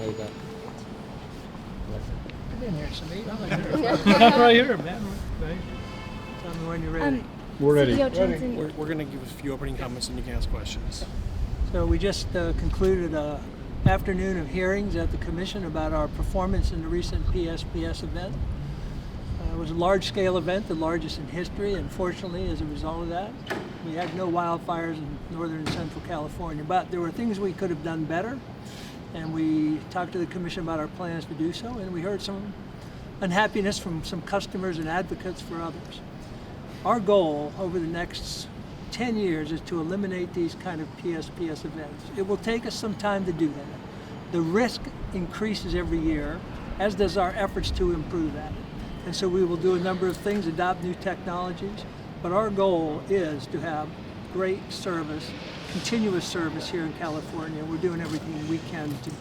How you got? I've been here, Sameet. Right here, man. Right. Tell me when you're ready. We're ready. CEO Johnson, We're going to give a few opening comments and you can ask questions. So we just concluded an afternoon of hearings at the Commission about our performance in the recent PSPS event. It was a large-scale event, the largest in history, and fortunately, as a result of that, we had no wildfires in northern and central California. But there were things we could have done better, and we talked to the Commission about our plans to do so, and we heard some unhappiness from some customers and advocates for others. Our goal over the next 10 years is to eliminate these kind of PSPS events. It will take us some time to do that. The risk increases every year, as does our efforts to improve that. And so we will do a number of things, adopt new technologies, but our goal is to have great service, continuous service here in California. We're doing everything we can to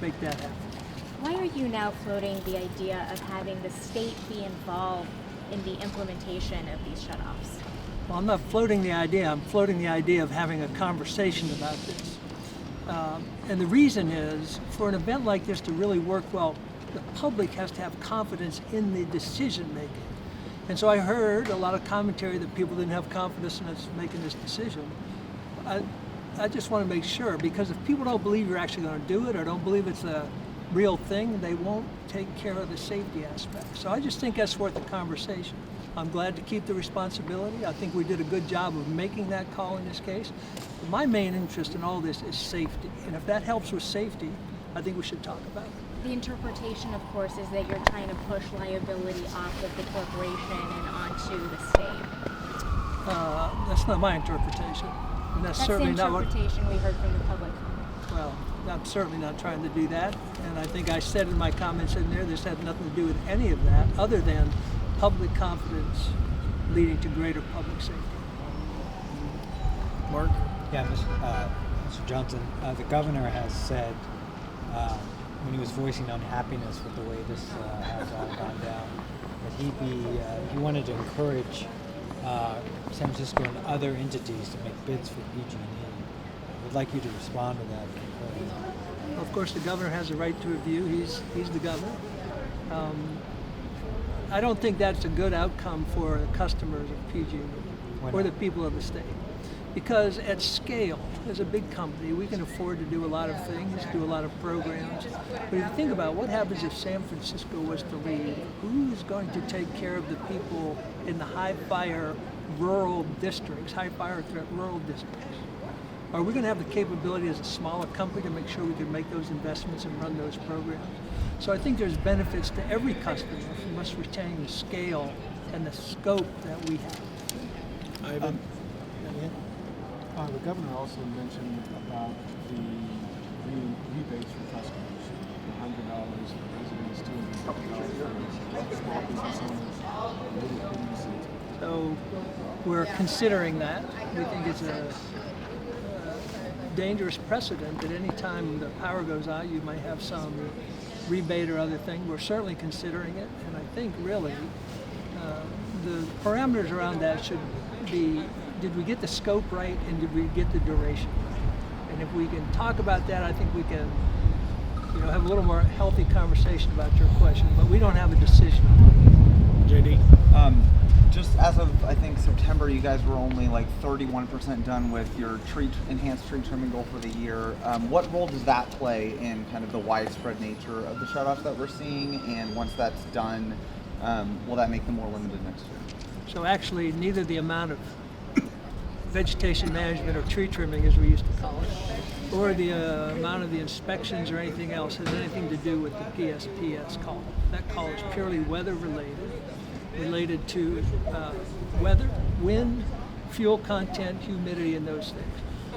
make that happen. why are you now floating the idea of having the state be involved in the implementation of these shutoffs? Well, I'm not floating the idea, I'm floating the idea of having a conversation about this. And the reason is, for an event like this to really work well, the public has to have confidence in the decision making. And so I heard a lot of commentary that people didn't have confidence in us making this decision. I just want to make sure, because if people don't believe you're actually going to do it or don't believe it's a real thing, they won't take care of the safety aspect. So I just think that's worth a conversation. I'm glad to keep the responsibility. I think we did a good job of making that call in this case. But my main interest in all this is safety. And if that helps with safety, I think we should talk about it. The interpretation, of course, is that you're trying to push liability off of the corporation and onto the state. That's not my interpretation. And that's the certainly not what. interpretation we heard from the public. Well, I'm certainly not trying to do that. And I think I said in my comments in there, this had nothing to do with any of that, other than public confidence leading to greater public safety. Mark? Yeah, Mr. Johnson, the governor has said when he was voicing unhappiness with the way this has all gone down, that he wanted to encourage San Francisco and other entities to make bids for PG&E. I would like you to respond to that. Of course, the governor has a right to review. He's the governor. I don't think that's a good outcome for the customers of PG&E or the people of the state. Because at scale, as a big company, we can afford to do a lot of things, do a lot of programs. But if you think about what happens if San Francisco was to leave, who's going to take care of the people in the high fire rural districts, high fire threat rural districts? Are we going to have the capability as a smaller company to make sure we can make those investments and run those programs? So I think there's benefits to every customer if we must retain the scale and the scope that we have. Ivan? The governor also mentioned about the rebates for customers, $100 for residents, $250 for small business owners, little businesses. So we're considering that. We think it's a dangerous precedent that any time the power goes out, you might have some rebate or other thing. We're certainly considering it, and I think really the parameters around that should be, did we get the scope right and did we get the duration right? And if we can talk about that, I think we can have a little more healthy conversation about your question, but we don't have a decision on it. JD? Just as of, I think, September, you guys were only like 31% done with your enhanced tree trimming goal for the year. What role does that play in kind of the widespread nature of the shutoffs that we're seeing? And once that's done, will that make them more limited next year? So actually, neither the amount of vegetation management or tree trimming, as we used to call it, or the amount of the inspections or anything else has anything to do with the PSPS call. That call is purely weather related to weather, wind, fuel content, humidity, and those things.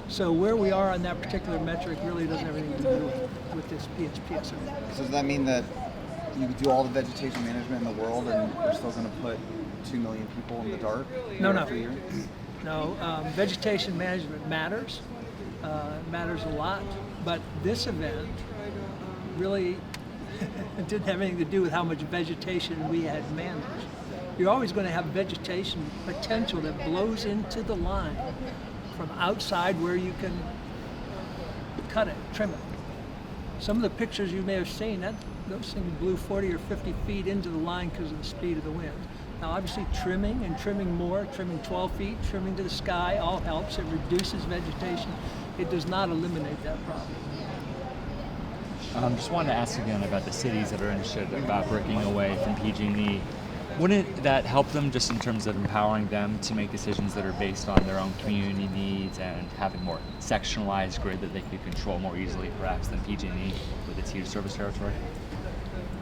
So where we are on that particular metric really doesn't have anything to do with this PSPS event. So does that mean that you could do all the vegetation management in the world and you're still going to put 2 million people in the dark year after year? No, vegetation management matters. It matters a lot, but this event really didn't have anything to do with how much vegetation we had managed. You're always going to have vegetation potential that blows into the line from outside where you can cut it, trim it. Some of the pictures you may have seen, those things blew 40 or 50 feet into the line because of the speed of the wind. Now obviously trimming and trimming more, trimming 12 feet, trimming to the sky, all helps. It reduces vegetation. It does not eliminate that problem. Just wanted to ask again about the cities that are interested about breaking away from PG&E. Wouldn't that help them just in terms of empowering them to make decisions that are based on their own community needs and having more sectionalized grid that they could control more easily perhaps than PG&E with its huge service territory?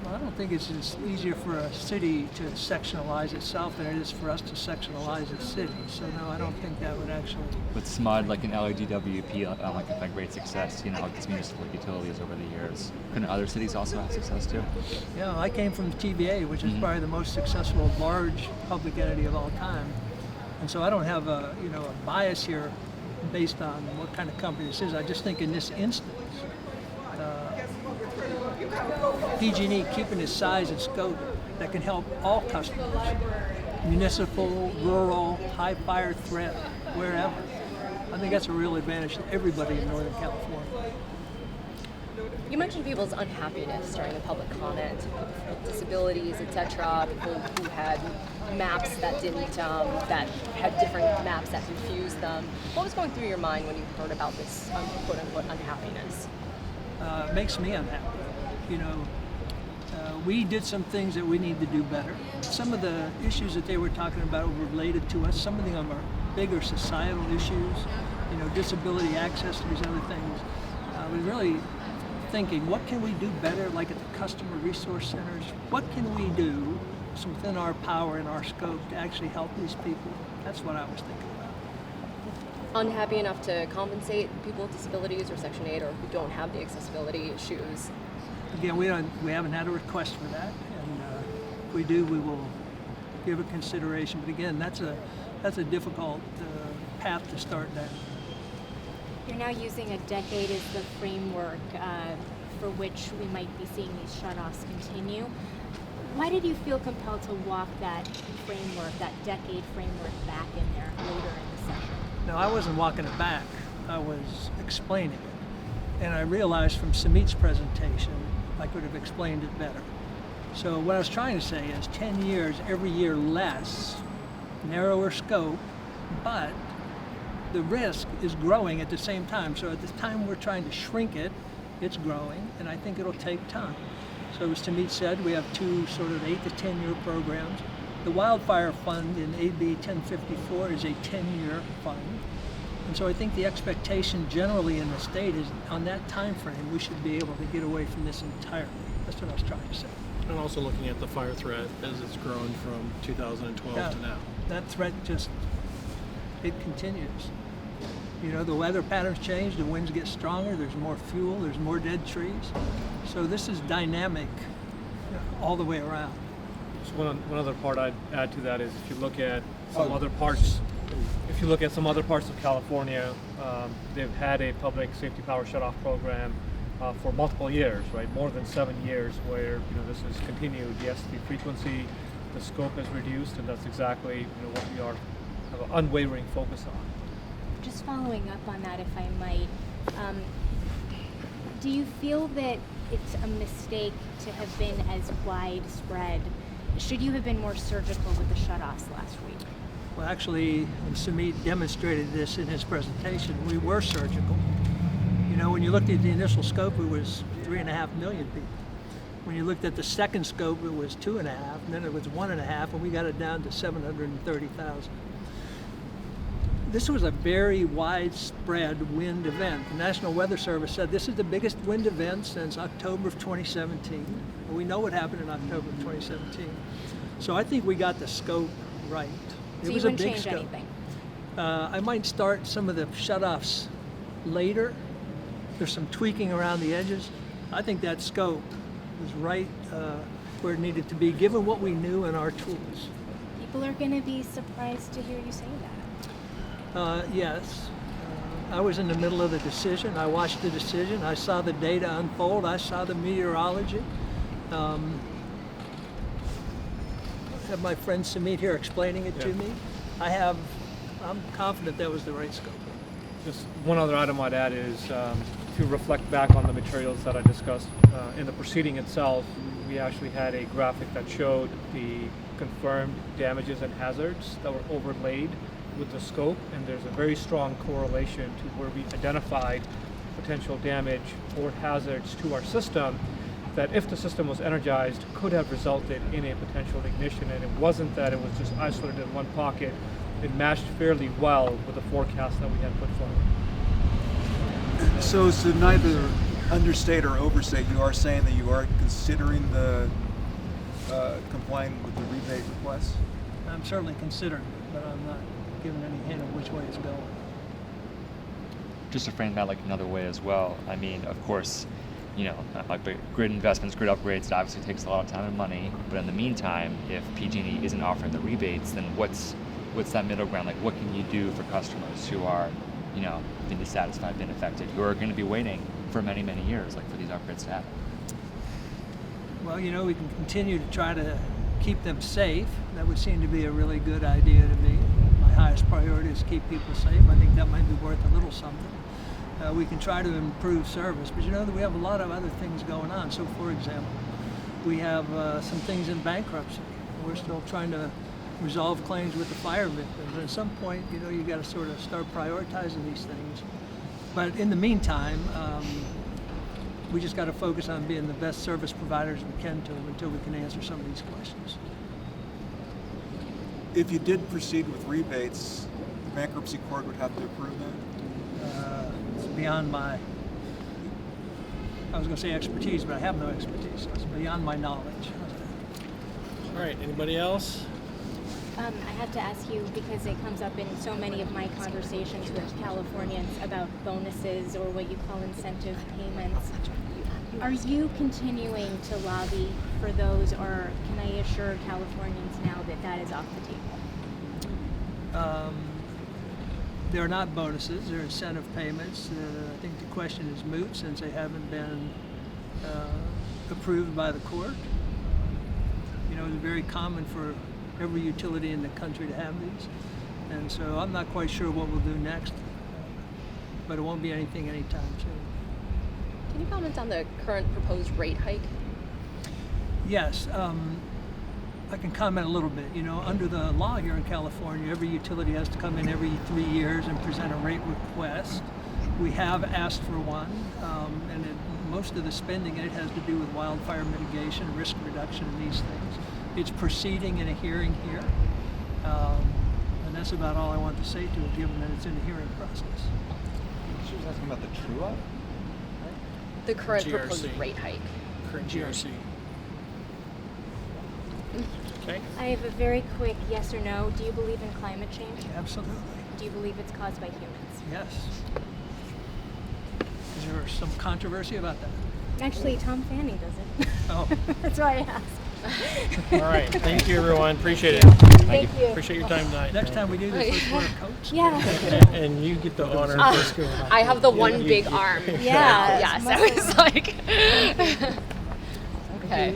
Well, I don't think it's as easier for a city to sectionalize itself than it is for us to sectionalize a city. So no, I don't think that would actually. With SMUD, like an LADWP, like it's had great success, like its municipal utilities over the years. Couldn't other cities also have success too? Yeah, I came from the TVA, which is probably the most successful large public entity of all time. And so I don't have a bias here based on what kind of company this is. I just think in this instance, PG&E keeping its size and scope that can help all customers, municipal, rural, high fire threat, wherever. I think that's a real advantage to everybody in Northern California. You mentioned people's unhappiness during the public comment, disabilities, etc. People who had maps that didn't, that had different maps that confused them. What was going through your mind when you heard about this quote-unquote unhappiness? It makes me unhappy. We did some things that we need to do better. Some of the issues that they were talking about were related to us. Some of them are bigger societal issues, disability access to these other things. I was really thinking, what can we do better, like at the customer resource centers? What can we do within our power and our scope to actually help these people? That's what I was thinking about. Unhappy enough to compensate people with disabilities or Section 8 or who don't have the accessibility issues? Again, we haven't had a request for that, and if we do, we will give it consideration. But again, that's a difficult path to start down. You're now using a decade as the framework for which we might be seeing these shutoffs continue. Why did you feel compelled to walk that framework, that decade framework, back in there later in the session? No, I wasn't walking it back. I was explaining it. And I realized from Samit's presentation, I could have explained it better. So what I was trying to say is 10 years, every year less, narrower scope, but the risk is growing at the same time. So at the time we're trying to shrink it, it's growing, and I think it'll take time. So as Samit said, we have two sort of 8 to 10 year programs. The Wildfire Fund in AB 1054 is a 10-year fund. And so I think the expectation generally in the state is on that time frame, we should be able to get away from this entirely. That's what I was trying to say. And also looking at the fire threat as it's grown from 2012 to now. That threat it continues. The weather patterns change, the winds get stronger, there's more fuel, there's more dead trees. So this is dynamic all the way around. So one other part I'd add to that is if you look at some other parts of California, they've had a public safety power shutoff program for multiple years, right? More than 7 years, where this has continued. Yes, the frequency, the scope is reduced, and that's exactly what we are have an unwavering focus on. Just following up on that, if I might, do you feel that it's a mistake to have been as widespread? Should you have been more surgical with the shutoffs last week? Well, actually, and Samit demonstrated this in his presentation, we were surgical. When you looked at the initial scope, it was 3.5 million people. When you looked at the second scope, it was 2.5, and then it was 1.5, and we got it down to 730,000. This was a very widespread wind event. The National Weather Service said this is the biggest wind event since October of 2017. Well, we know what happened in October of 2017. So I think we got the scope right. So it was you a wouldn't big change scope. anything? I might start some of the shutoffs later. There's some tweaking around the edges. I think that scope was right where it needed to be, given what we knew and our tools. People are going to be surprised to hear you say that. Yes. I was in the middle of the decision. I watched the decision. I saw the data unfold. I saw the meteorology. I have my friend Samit here explaining it to me. I'm confident that was the right scope. Just one other item I'd add is if you reflect back on the materials that I discussed in the proceeding itself, we actually had a graphic that showed the confirmed damages and hazards that were overlaid with the scope, and there's a very strong correlation to where we identified potential damage or hazards to our system that, if the system was energized, could have resulted in a potential ignition. And it wasn't that it was just isolated in one pocket. It matched fairly well with the forecast that we had put forward. So to neither understate or overstate, you are saying that you are considering the complying with the rebate request? I'm certainly considering it, but I'm not giving any hint of which way it's going. Just to frame that like another way as well, I mean, of course, like grid investments, grid upgrades, it obviously takes a lot of time and money. But in the meantime, if PG&E isn't offering the rebates, then what's that middle ground? Like, what can you do for customers who are, been dissatisfied, been affected, who are going to be waiting for many, many years, like for these upgrades to happen? Well, we can continue to try to keep them safe. That would seem to be a really good idea to me. My highest priority is to keep people safe. I think that might be worth a little something. We can try to improve service, but that we have a lot of other things going on. So, for example, we have some things in bankruptcy. We're still trying to resolve claims with the fire victims. And at some point, you got to sort of start prioritizing these things. But in the meantime, we just got to focus on being the best service providers we can to them until we can answer some of these questions. If you did proceed with rebates, the bankruptcy court would have to approve that? It's beyond my, I was going to say expertise, but I have no expertise. So it's beyond my knowledge. All right, anybody else? I have to ask you, because it comes up in so many of my conversations with Californians about bonuses or what you call incentive payments. Are you continuing to lobby for those, or can I assure Californians now that that is off the table? They're not bonuses, they're incentive payments. I think the question is moot since they haven't been approved by the court. It's very common for every utility in the country to have these. And so I'm not quite sure what we'll do next, but it won't be anything anytime soon. Can you comment on the current proposed rate hike? Yes, I can comment a little bit. Under the law here in California, every utility has to come in every 3 years and present a rate request. We have asked for one, and most of the spending in it has to do with wildfire mitigation, risk reduction, and these things. It's proceeding in a hearing here, and that's about all I want to say to it, given that it's in a hearing process. She was asking about the true-up? The current GRC. proposed rate hike. Current GRC. Okay. I have a very quick yes or no. Do you believe in climate change? Absolutely. Do you believe it's caused by humans? Yes. Is there some controversy about that? Actually, Tom Fanning doesn't. Oh. That's why I asked. All right. Thank you, everyone. Appreciate it. Thank you. Appreciate your time tonight. Next time we do this, let's wear coats. Yeah. And you get the honor. I have the one big arm. Yeah. Yes, I was like. Okay.